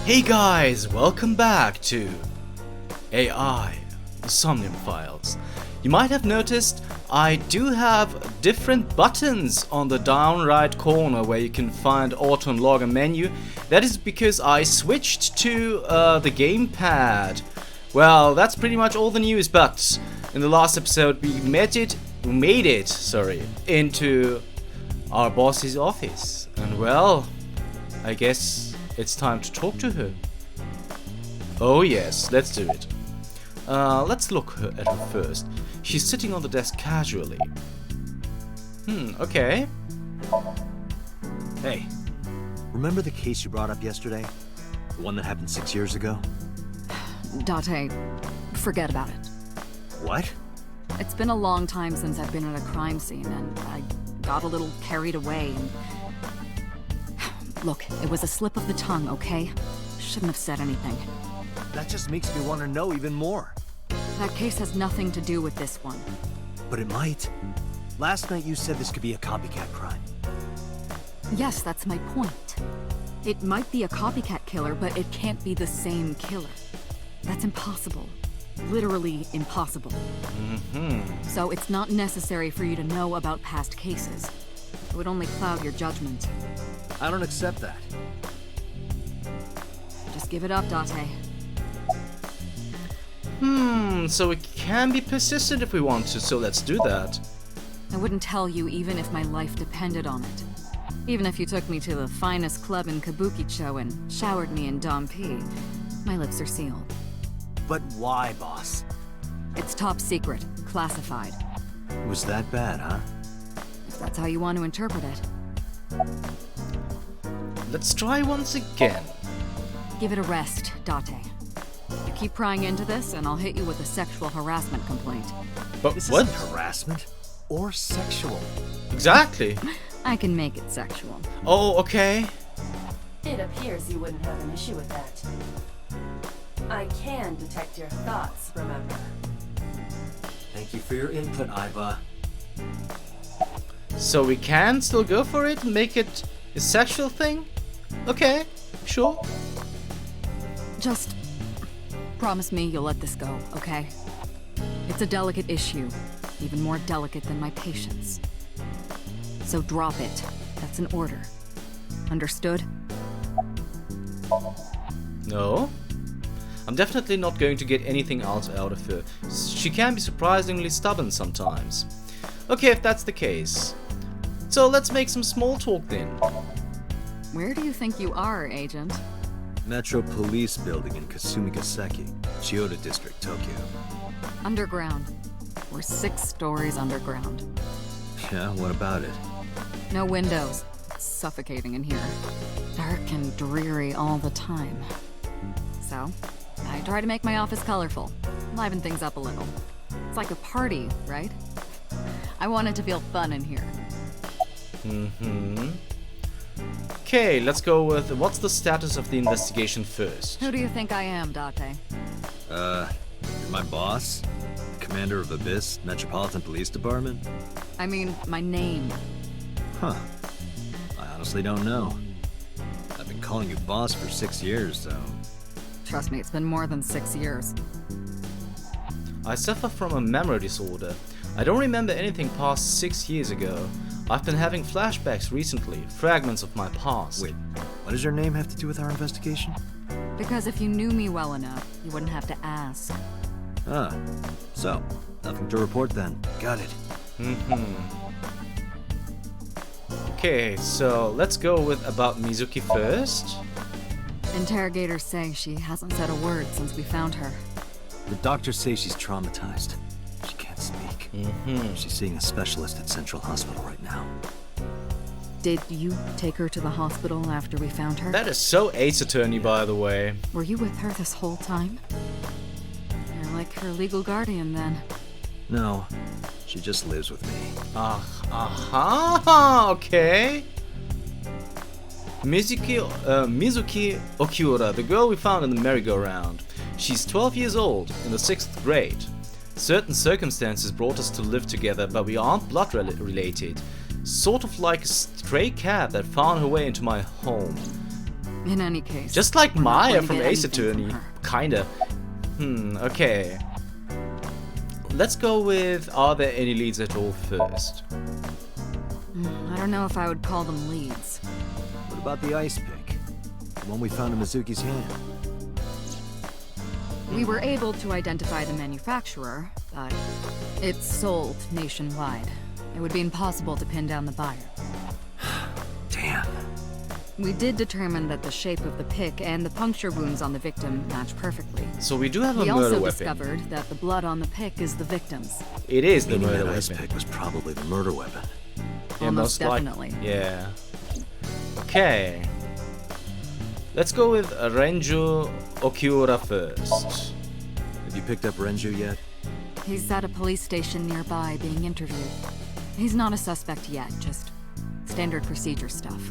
Hey guys, welcome back to AI, the Somnium files. You might have noticed I do have different buttons on the down right corner where you can find auto and log a menu. That is because I switched to the gamepad. Well, that's pretty much all the news, but in the last episode we made it into our boss's office. And well, I guess it's time to talk to her. Oh yes, let's do it. Let's look at her first. She's sitting on the desk casually. Okay. Hey, remember the case you brought up yesterday? The one that happened 6 years ago? Date, forget about it. What? It's been a long time since I've been at a crime scene, and I got a little carried away and... Look, it was a slip of the tongue, okay? Shouldn't have said anything. That just makes me want to know even more. That case has nothing to do with this one. But it might. Last night you said this could be a copycat crime. Yes, that's my point. It might be a copycat killer, but it can't be the same killer. That's impossible. Literally impossible. So it's not necessary for you to know about past cases. It would only cloud your judgment. I don't accept that. Just give it up, Date. So we can be persistent if we want to, so let's do that. I wouldn't tell you even if my life depended on it. Even if you took me to the finest club in Kabukicho and showered me in Dompi, my lips are sealed. But why, boss? It's top secret, classified. It was that bad, huh? If that's how you want to interpret it. Let's try once again. Give it a rest, Date. You keep prying into this, and I'll hit you with a sexual harassment complaint. But This what? isn't harassment or sexual. Exactly. I can make it sexual. Oh, okay. It appears you wouldn't have an issue with that. I can detect your thoughts, remember? Thank you for your input, Iva. So we can still go for it and make it a sexual thing? Okay, sure. Just promise me you'll let this go, okay? It's a delicate issue, even more delicate than my patience. So drop it. That's an order. Understood? No. I'm definitely not going to get anything else out of her. She can be surprisingly stubborn sometimes. Okay, if that's the case. So let's make some small talk then. Where do you think you are, Agent? Metro Police Building in Kasumigaseki, Chiyoda District, Tokyo. Underground. We're 6 stories underground. Yeah, what about it? No windows. It's suffocating in here. Dark and dreary all the time. So, I try to make my office colorful. Liven things up a little. It's like a party, right? I want it to feel fun in here. Okay, let's go with what's the status of the investigation first. Who do you think I am, Date? You're my boss? Commander of Abyss Metropolitan Police Department? I mean, my name. Huh. I honestly don't know. I've been calling you boss for 6 years, so... Trust me, it's been more than 6 years. I suffer from a memory disorder. I don't remember anything past 6 years ago. I've been having flashbacks recently, fragments of my past. Wait, what does your name have to do with our investigation? Because if you knew me well enough, you wouldn't have to ask. Ah, so, nothing to report then. Got it. Okay, so let's go with about Mizuki first. Interrogators say she hasn't said a word since we found her. The doctors say she's traumatized. She can't speak. She's seeing a specialist at Central Hospital right now. Did you take her to the hospital after we found her? That is so Ace Attorney, by the way. Were you with her this whole time? You're like her legal guardian, then. No, she just lives with me. Okay. Mizuki Okiura, the girl we found in the merry-go-round. She's 12 years old, in the 6th grade. Certain circumstances brought us to live together, but we aren't blood related. Sort of like a stray cat that found her way into my home. In any case, Just like we're not Maya going to from get Ace anything from Attorney. her. Kinda. Okay. Let's go with, are there any leads at all first? I don't know if I would call them leads. What about the ice pick? The one we found in Mizuki's hand? We were able to identify the manufacturer, but it's sold nationwide. It would be impossible to pin down the buyer. Damn. We did determine that the shape of the pick and the puncture wounds on the victim match perfectly. So we do have a We murder also weapon. discovered that the blood on the pick is the victim's. It is the Meaning murder that ice weapon. pick was probably the murder weapon. Yeah, Almost most definitely. Yeah. Okay. Let's go with Renju Okiura first. Have you picked up Renju yet? He's at a police station nearby being interviewed. He's not a suspect yet, just standard procedure stuff.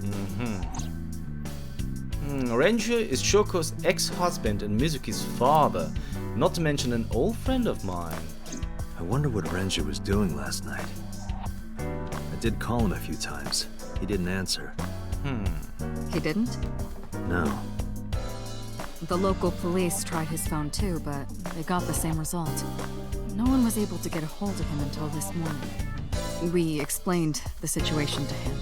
Renju is Shoko's ex-husband and Mizuki's father, not to mention an old friend of mine. I wonder what Renju was doing last night. I did call him a few times. He didn't answer. He didn't? No. The local police tried his phone too, but they got the same result. No one was able to get a hold of him until this morning. We explained the situation to him.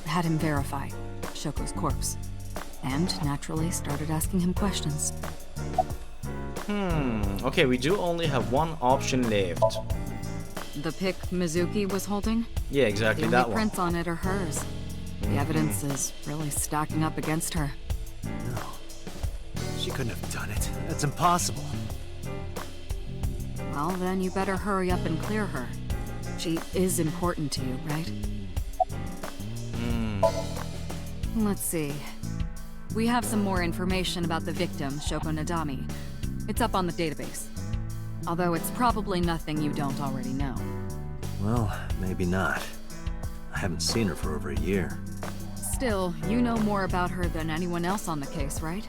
Had him verify Shoko's corpse. And naturally started asking him questions. Okay, we do only have one option left. The pick Mizuki was holding? Yeah, The exactly only that one. prints on it are hers. The evidence is really stacking up against her. No. She couldn't have done it. That's impossible. Well, then you better hurry up and clear her. She is important to you, right? Let's see. We have some more information about the victim, Shoko Nadami. It's up on the database. Although it's probably nothing you don't already know. Well, maybe not. I haven't seen her for over a year. Still, you know more about her than anyone else on the case, right?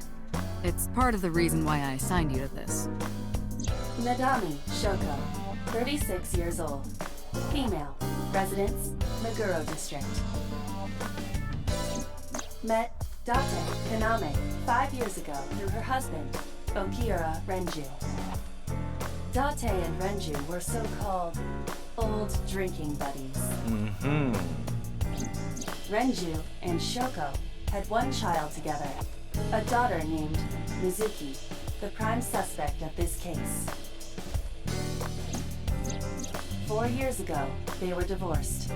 It's part of the reason why I assigned you to this. Nadami Shoko, 36 years old. Female. Residence, Meguro District. Met Date Kaname 5 years ago through her husband, Okiura Renju. Date and Renju were so-called old drinking buddies. Renju and Shoko had one child together, a daughter named Mizuki, the prime suspect of this case. 4 years ago, they were divorced.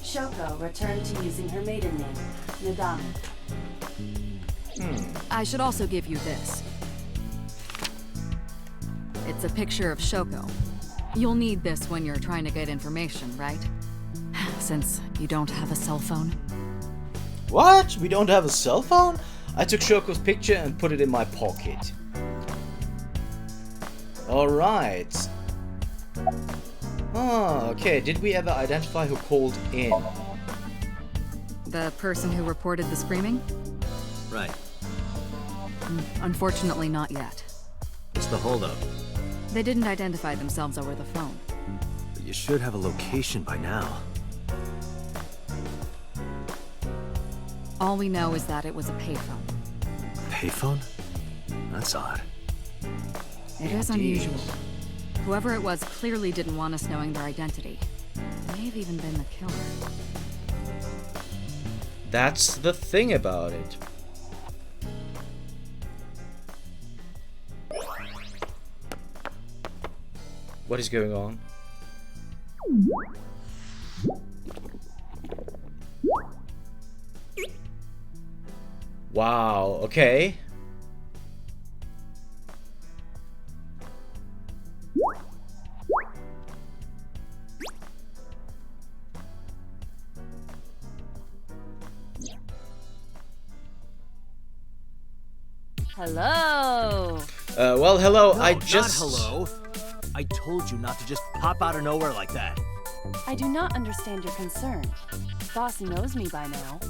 Shoko returned to using her maiden name, Nadami. I should also give you this. It's a picture of Shoko. You'll need this when you're trying to get information, right? Since you don't have a cell phone. What? We don't have a cell phone? I took Shoko's picture and put it in my pocket. Alright. Oh, okay. Did we ever identify who called in? The person who reported the screaming? Right. Unfortunately, not yet. What's the holdup? They didn't identify themselves over the phone. But you should have a location by now. All we know is that it was a payphone. Payphone? That's odd. It is unusual. Whoever it was clearly didn't want us knowing their identity. They may have even been the killer. That's the thing about it. What is going on? Wow, okay. Hello! Well, hello, No, I not just... hello. I told you not to just pop out of nowhere like that. I do not understand your concern. Boss knows me by now.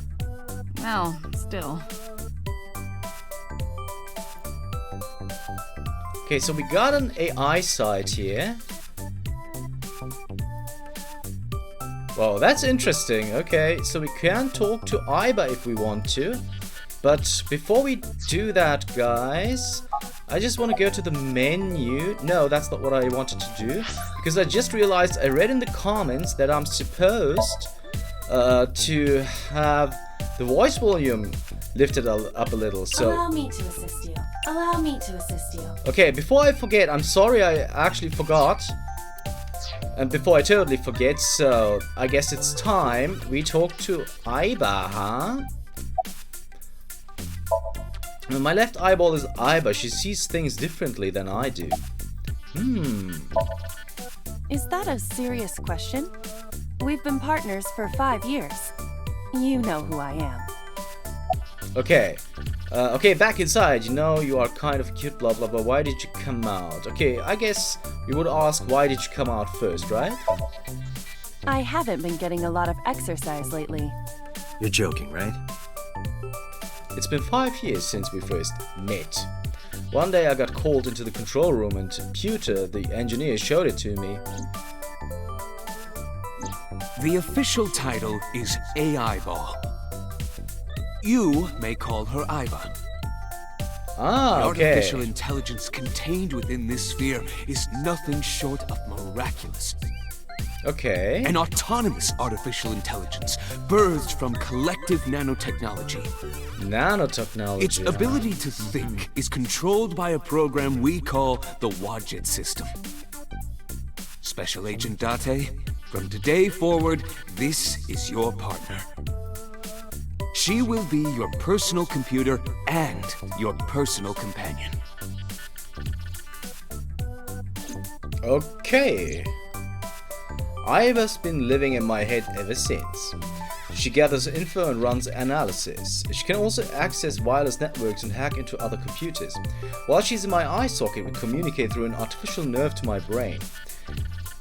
Well, still. Okay, so we got an AI site here. Well, that's interesting. Okay, so we can talk to Aiba if we want to. But before we do that, guys, I just want to go to the menu. No, that's not what I wanted to do, because I just realized I read in the comments that I'm supposed to have the voice volume lifted up a little. So Allow me to assist you. Allow me to assist you. okay, before I forget, I'm sorry I actually forgot. And before I totally forget, so I guess it's time we talk to Aiba, huh? My left eyeball is Aiba. She sees things differently than I do. Is that a serious question? We've been partners for 5 years. You know who I am. Okay. Okay, back inside. You know, you are kind of cute, blah blah blah. Why did you come out? Okay, I guess you would ask, why did you come out first, right? I haven't been getting a lot of exercise lately. You're joking, right? It's been 5 years since we first met. One day I got called into the control room and Pewter, the engineer, showed it to me. The official title is AI Ball. You may call her Aiba. Ah, The okay. artificial intelligence contained within this sphere is nothing short of miraculous. Okay. An autonomous artificial intelligence birthed from collective nanotechnology. Nanotechnology. Its ability to think is controlled by a program we call the lwad system. Special Agent Date, from today forward, this is your partner. She will be your personal computer and your personal companion. Okay. Aiba's been living in my head ever since. She gathers info and runs analysis. She can also access wireless networks and hack into other computers. While she's in my eye socket, we communicate through an artificial nerve to my brain.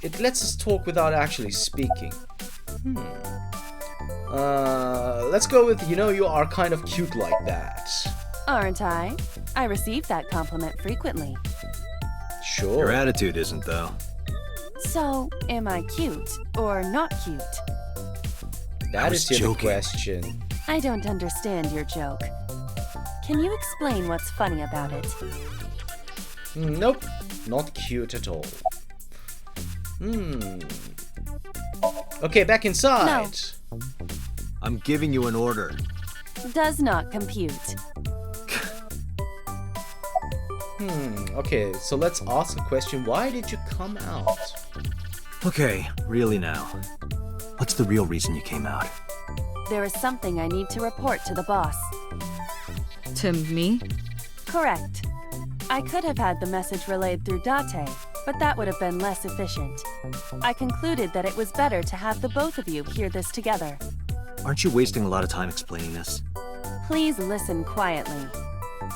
It lets us talk without actually speaking. Let's go with, you know, you are kind of cute like that. Aren't I? I receive that compliment frequently. Sure. Your attitude isn't, though. So, am I cute or not cute? That was is the joking. question. I don't understand your joke. Can you explain what's funny about it? Nope, not cute at all. Okay, back inside. I'm giving you an order. Does not compute. Okay, so let's ask a question. Why did you come out? Okay, really now. What's the real reason you came out? There is something I need to report to the boss. To me? Correct. I could have had the message relayed through Date, but that would have been less efficient. I concluded that it was better to have the both of you hear this together. Aren't you wasting a lot of time explaining this? Please listen quietly.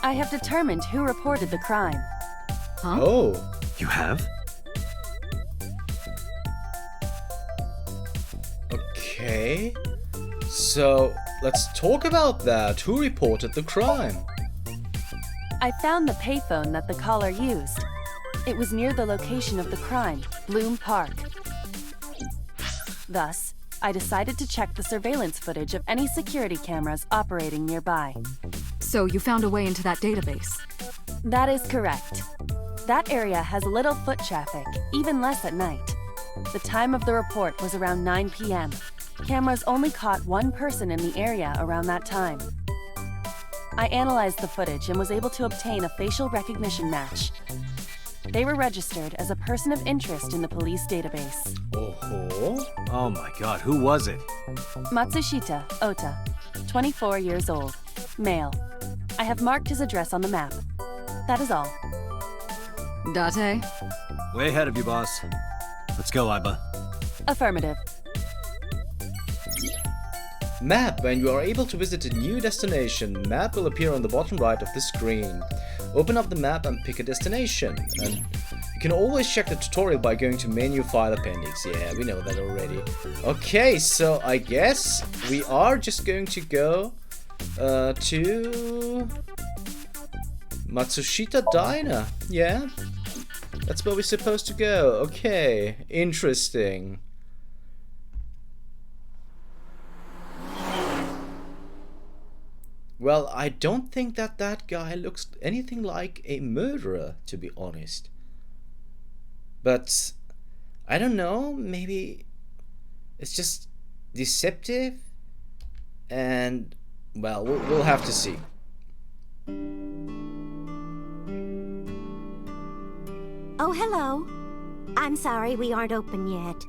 I have determined who reported the crime. Huh? Oh, You have? okay. So, let's talk about that. Who reported the crime? I found the payphone that the caller used. It was near the location of the crime, Bloom Park. Thus, I decided to check the surveillance footage of any security cameras operating nearby. So you found a way into that database. That is correct. That area has little foot traffic, even less at night. The time of the report was around 9 p.m. Cameras only caught one person in the area around that time. I analyzed the footage and was able to obtain a facial recognition match. They were registered as a person of interest in the police database. Oh, Oh my god, who was it? Matsuhito Ota, 24 years old, male. I have marked his address on the map. That is all. Date? Way ahead of you, boss. Let's go, Aiba. Affirmative. Map. When you are able to visit a new destination, map will appear on the bottom right of the screen. Open up the map and pick a destination. And you can always check the tutorial by going to menu file appendix. Yeah, we know that already. Okay, so I guess we are just going to go to Matsushito Diner. Yeah, that's where we're supposed to go. Okay, interesting. Well, I don't think that that guy looks anything like a murderer, to be honest. But I don't know, maybe it's just deceptive, and well, we'll have to see. Oh, hello. I'm sorry we aren't open yet.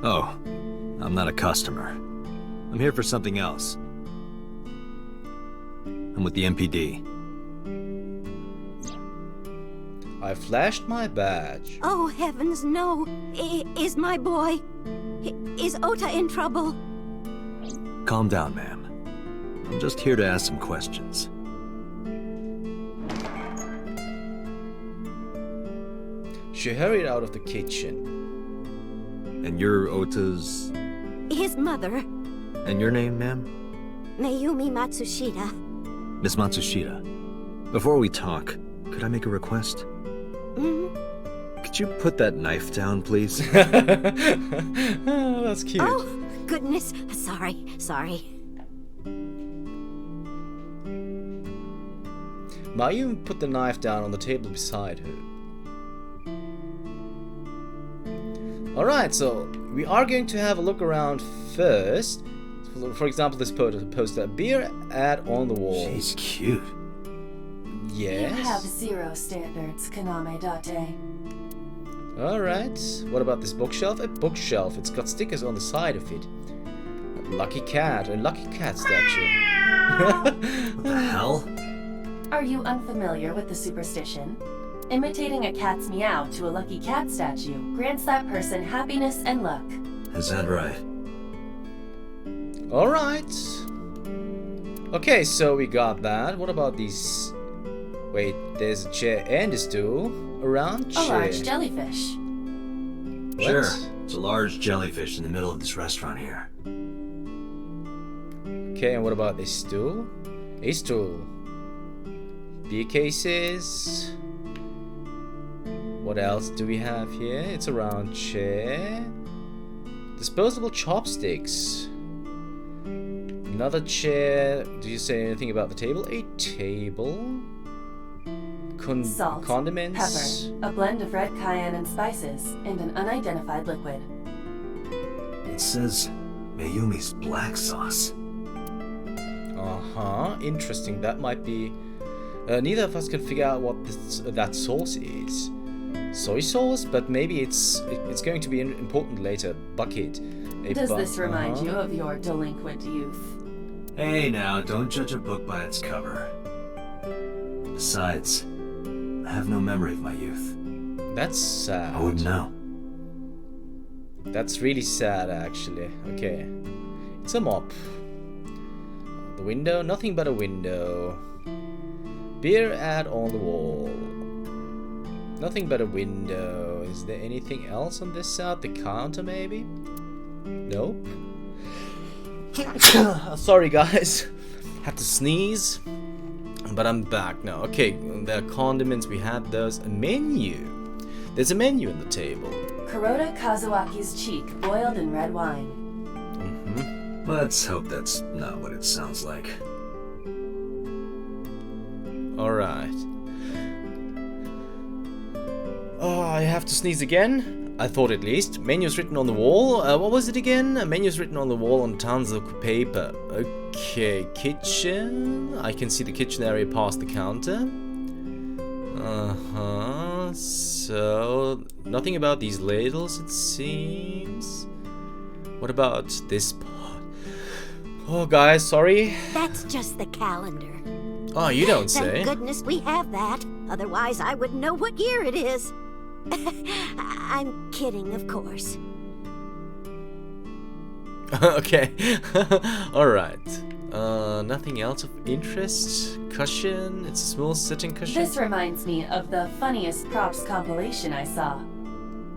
Oh, I'm not a customer. I'm here for something else. I'm with the MPD. I flashed my badge. Oh, heavens, no. Is my boy... Is Ota in trouble? Calm down, ma'am. I'm just here to ask some questions. She hurried out of the kitchen. And you're Ota's... His mother, And your name, ma'am? Mayumi Matsushita. Miss Matsushita. Before we talk, could I make a request? Could you put that knife down, please? Oh, that's cute. Oh, goodness. Sorry. Mayumi put the knife down on the table beside her. Alright, so we are going to have a look around first. For example, this poster, beer ad on the wall. She's cute. Yes. You have zero standards, Kaname Date. Alright, what about this bookshelf? A bookshelf, it's got stickers on the side of it. A lucky cat statue. What the hell? Are you unfamiliar with the superstition? Imitating a cat's meow to a lucky cat statue grants that person happiness and luck. Is that right? Alright. Okay, so we got that. What about these... Wait, there's a chair and a stool. Around A chair. large jellyfish. What? Sure. It's a large jellyfish in the middle of this restaurant here. Okay, and what about this stool? A stool. Beer cases. What else do we have here? It's a round chair. Disposable chopsticks. Another chair. Do you say anything about the table? A table. Salt, Condiments. pepper, a blend of red cayenne and spices, and an unidentified liquid. It says Mayumi's black sauce. Uh-huh. Interesting. That might be... neither of us can figure out what that sauce is. Soy sauce? But maybe it's going to be important later. Bucket. Does this remind you of your delinquent youth? Hey now, don't judge a book by its cover. Besides, I have no memory of my youth. That's sad. I wouldn't know. That's really sad, actually. Okay. It's a mop. The window? Nothing but a window. Beer ad on the wall. Nothing but a window. Is there anything else on this side? The counter, maybe? Nope. Sorry, guys. Had to sneeze. But I'm back now. Okay, the condiments, we had those. A menu. There's a menu on the table. Kuroda Kazuaki's cheek, boiled in red wine. Let's hope that's not what it sounds like. Alright. Oh, I have to sneeze again? I thought at least. Menus written on the wall. What was it again? Menus written on the wall on tons of paper. Okay, kitchen. I can see the kitchen area past the counter. Uh-huh. So, nothing about these ladles, it seems. What about this part? Oh, guys, sorry. That's just the calendar. Oh, you don't say. Thank goodness we have that. Otherwise, I wouldn't know what year it is. I'm kidding, of course. Okay. Alright. Nothing else of interest? Cushion? It's a small sitting cushion? This reminds me of the funniest props compilation I saw.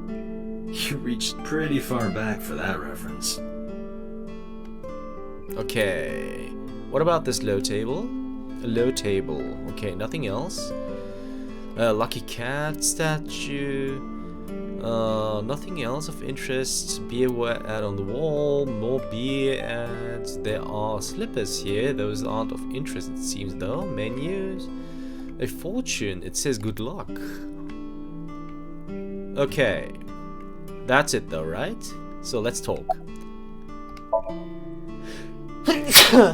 You reached pretty far back for that reference. Okay. What about this low table? A low table. Okay, nothing else. Lucky cat statue. Nothing else of interest. Beer ad on the wall, more beer ads. There are slippers here. Those aren't of interest, it seems, though. Menus. A fortune. It says good luck. Okay. That's it, though, right? So let's talk.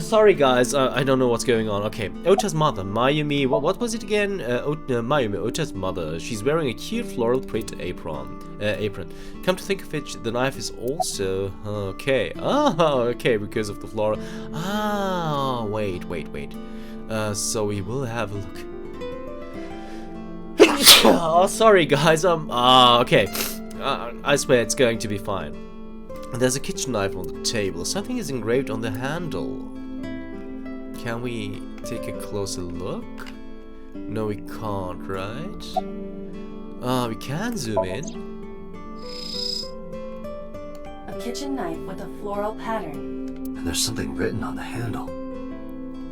Sorry guys, I don't know what's going on. Okay, Ota's mother, Mayumi, what was it again? Mayumi, Ota's mother. She's wearing a cute floral print apron. Come to think of it, the knife is also... Okay. Oh, okay, because of the floral... Ah, wait. So we will have a look. Oh, sorry guys, okay. I swear it's going to be fine. There's a kitchen knife on the table. Something is engraved on the handle. Can we take a closer look? No, we can't, right? We can zoom in. A kitchen knife with a floral pattern. And there's something written on the handle.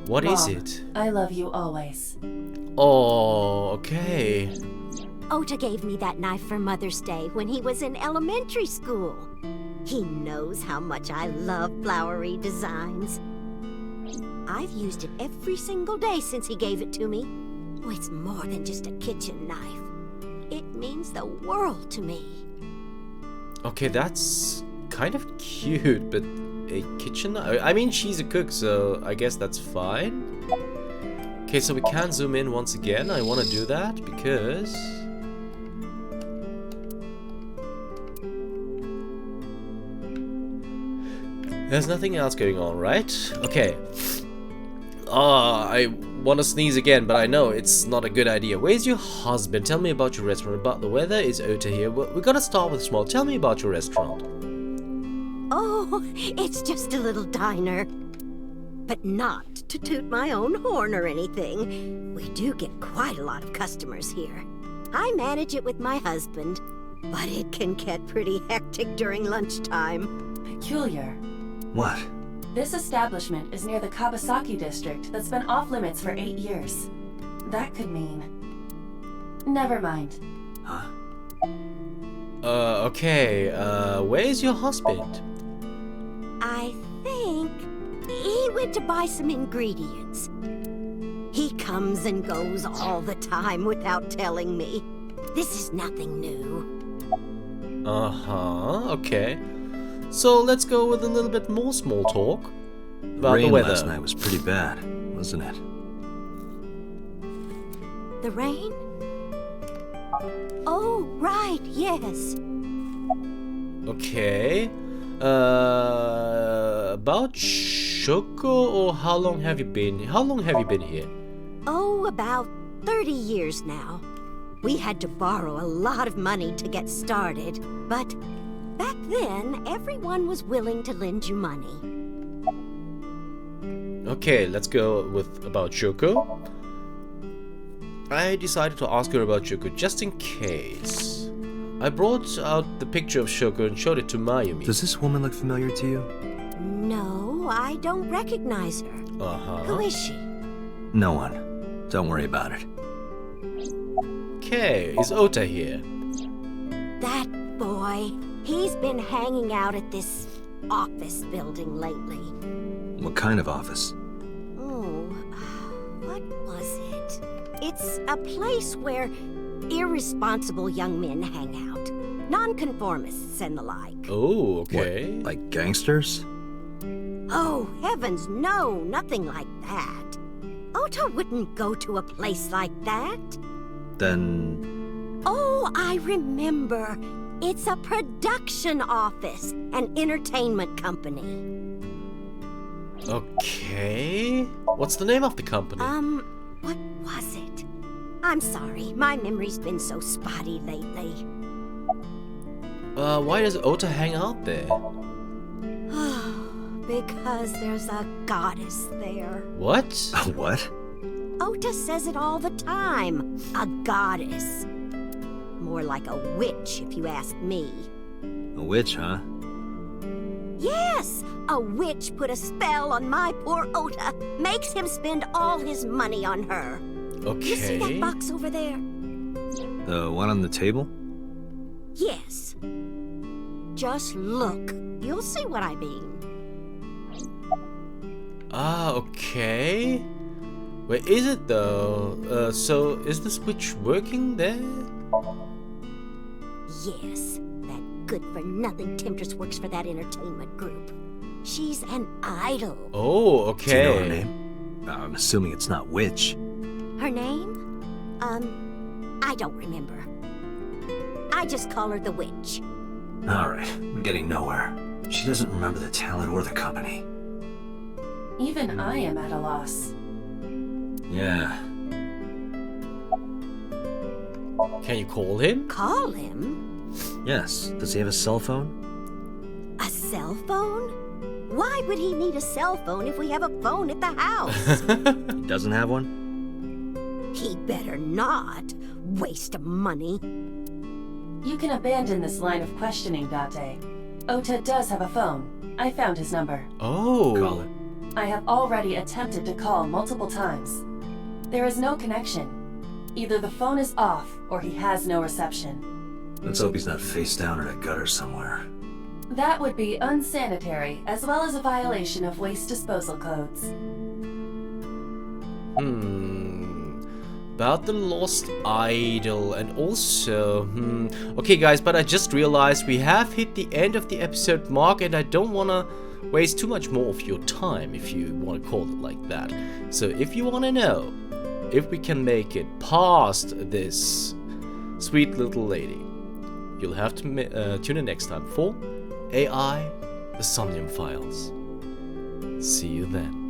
What is Mom, it? I love you always. Oh, okay. Ota gave me that knife for Mother's Day when he was in elementary school. He knows how much I love flowery designs. I've used it every single day since he gave it to me. Oh, it's more than just a kitchen knife. It means the world to me. Okay, that's kind of cute, but a kitchen knife? I mean, she's a cook, so I guess that's fine. Okay, so we can zoom in once again. I want to do that because... there's nothing else going on, right? Okay. I want to sneeze again, but I know it's not a good idea. Where's your husband? Tell me about your restaurant. About the weather. Is Ota here? We're gonna start with small. Tell me about your restaurant. Oh, it's just a little diner. But not to toot my own horn or anything. We do get quite a lot of customers here. I manage it with my husband, but it can get pretty hectic during lunchtime. Peculiar. What? This establishment is near the Kawasaki district that's been off limits for 8 years. That could mean... Never mind. Huh? Okay, where's your husband? I think he went to buy some ingredients. He comes and goes all the time without telling me. This is nothing new. Uh-huh, okay. So let's go with a little bit more small talk about The rain the weather. last night was pretty bad, wasn't it? The rain? Oh, right, yes. Okay. About Shoko, or how long have you been here? Oh, about 30 years now. We had to borrow a lot of money to get started, but back then, everyone was willing to lend you money. Okay, let's go with about Shoko. I decided to ask her about Shoko just in case. I brought out the picture of Shoko and showed it to Mayumi. Does this woman look familiar to you? No, I don't recognize her. Uh-huh. Who is she? No one. Don't worry about it. Okay, is Ota here? That boy. He's been hanging out at this office building lately. What kind of office? Oh, what was it? It's a place where irresponsible young men hang out. Nonconformists and the like. Oh, okay. What, like gangsters? Oh, heavens, no, nothing like that. Ota wouldn't go to a place like that. Then... Oh, I remember. It's a production office, an entertainment company. Okay. What's the name of the company? What was it? I'm sorry, my memory's been so spotty lately. Why does Ota hang out there? Because there's a goddess there. What? What? Ota says it all the time. A goddess. More like a witch, if you ask me. A witch, huh? Yes! A witch put a spell on my poor Ota. Makes him spend all his money on her. You see that Okay. box over there? The one on the table? Yes. Just look. You'll see what I mean. Ah, okay. Where is it though? So is the switch working there? Yes, that good-for-nothing temptress works for that entertainment group. She's an idol. Oh, Do you know her okay. name? I'm assuming it's not Witch. Her name? I don't remember. I just call her the Witch. Alright, we're getting nowhere. She doesn't remember the talent or the company. Even I am at a loss. Yeah. Can you call him? Call him? Yes. Does he have a cell phone? A cell phone? Why would he need a cell phone if we have a phone at the house? He doesn't have one? He better not. Waste of money. You can abandon this line of questioning, Date. Ota does have a phone. I found his number. Oh. Call it. I have already attempted to call multiple times. There is no connection. Either the phone is off, or he has no reception. Let's hope he's not face down in a gutter somewhere. That would be unsanitary, as well as a violation of waste disposal codes. About the lost idol and also, okay guys, but I just realized we have hit the end of the episode mark and I don't want to waste too much more of your time, if you want to call it like that. So if you want to know if we can make it past this sweet little lady, you'll have to tune in next time for AI, the Somnium Files. See you then.